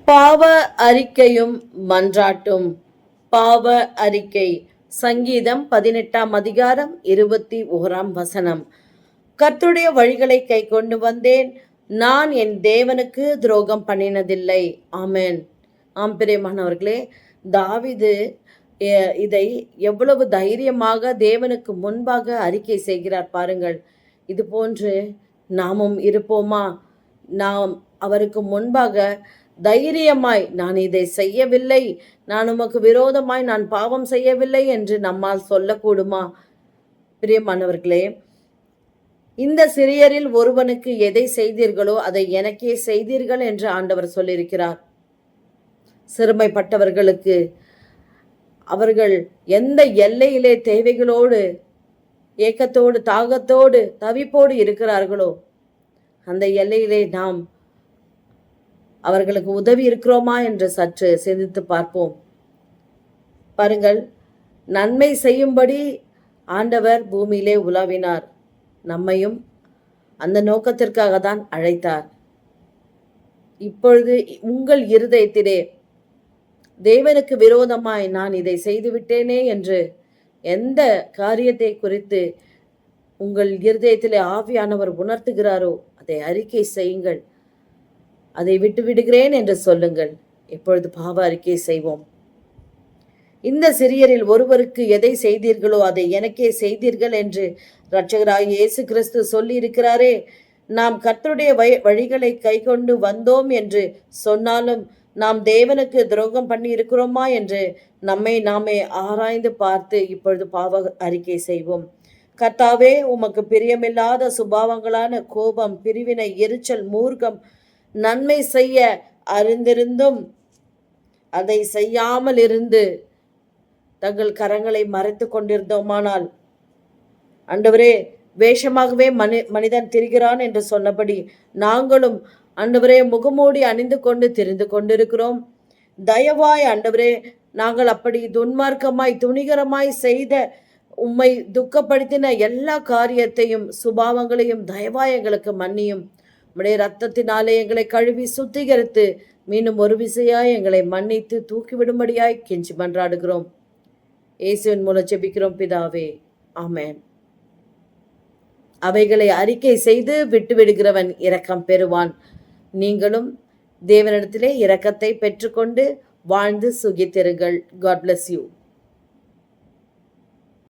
பாவ அறிக்கையும் மன்றாட்டும். பாவ அறிக்கை. சங்கீதம் 18ஆம் அதிகாரம் 21ஆம் வசனம். கர்த்தருடைய வழிகளை கை கொண்டு வந்தேன், நான் என் தேவனுக்கு துரோகம் பண்ணினதில்லை. ஆமென். பிரியமானவர்களே, தாவீது இதை எவ்வளவு தைரியமாக தேவனுக்கு முன்பாக அறிக்கை செய்கிறார் பாருங்கள். இது போன்று நாமும் இருப்போமா? நாம் அவருக்கு முன்பாக தைரியமாய், நான் இதை செய்யவில்லை, நான் உமக்கு விரோதமாய் நான் பாவம் செய்யவில்லை என்று நம்மால் சொல்லக்கூடுமா? பிரியமானவர்களே, இந்த சிறியரில் ஒருவனுக்கு எதை செய்தீர்களோ அதை எனக்கே செய்தீர்கள் என்று ஆண்டவர் சொல்லியிருக்கிறார். சிறுமைப்பட்டவர்களுக்கு அவர்கள் எந்த எல்லையிலே தேவைகளோடு, ஏக்கத்தோடு, தாகத்தோடு, தவிப்போடு இருக்கிறார்களோ அந்த எல்லையிலே நாம் அவர்களுக்கு உதவி இருக்கிறோமா என்று சற்று சிந்தித்து பார்ப்போம். பாருங்கள், நன்மை செய்யும்படி ஆண்டவர் பூமியிலே உலாவினார். நம்மையும் அந்த நோக்கத்திற்காக தான் அழைத்தார். இப்பொழுது உங்கள் இருதயத்திலே தேவனுக்கு விரோதமாய் நான் இதை செய்துவிட்டேனே என்று எந்த காரியத்தை குறித்து உங்கள் இருதயத்திலே ஆவியானவர் உணர்த்துகிறாரோ அதை அறிக்கை செய்யுங்கள். அதை விட்டு விடுகிறேன் என்று சொல்லுங்கள். இப்பொழுது பாவ அறிக்கை செய்வோம். இந்த சிறியரில் ஒருவருக்கு எதை செய்தீர்களோ அதை எனக்கே செய்தீர்கள் என்று இரட்சகராகிய இயேசு கிறிஸ்து சொல்லி இருக்கிறாரே. நாம் கர்த்தருடைய வழிகளை கை கொண்டு வந்தோம் என்று சொன்னாலும் நாம் தேவனுக்கு துரோகம் பண்ணி இருக்கிறோமா என்று நம்மை நாமே ஆராய்ந்து பார்த்து இப்பொழுது பாவ அறிக்கை செய்வோம். கர்த்தாவே, உமக்கு பிரியமில்லாத சுபாவங்களான கோபம், பிரிவினை, எரிச்சல், மூர்க்கம், நன்மை செய்ய அறிந்திருந்தும் அதை செய்யாமல் இருந்து தங்கள் கரங்களை மறைத்து கொண்டிருந்தோமானால், ஆண்டவரே, வேஷமாகவே மனிதன் திரிகிறான் என்று சொன்னபடி நாங்களும் ஆண்டவரே முகமூடி அணிந்து கொண்டு திரிந்து கொண்டிருக்கிறோம். தயவாய் ஆண்டவரே, நாங்கள் அப்படி துன்மார்க்கமாய் துணிகரமாய் செய்த உம்மை துக்கப்படுத்தின எல்லா காரியத்தையும் சுபாவங்களையும் தயவாய் எங்களுக்கு மன்னியும். உம்முடைய இரத்தத்தினாலே எங்களை கழுவி சுத்திகரித்து மீண்டும் ஒரு விசையாய் எங்களை மன்னித்து தூக்கிவிடும்படியாய் கெஞ்சி மன்றாடுகிறோம். இயேசுவின் மூலம் ஜெபிக்கிறோம் பிதாவே, ஆமென். அவைகளை அறிக்கை செய்து விட்டுவிடுகிறவன் இரக்கம் பெறுவான். நீங்களும் தேவனிடத்திலே இரக்கத்தை பெற்றுக்கொண்டு வாழ்ந்து சுகித்திருங்கள். God bless you.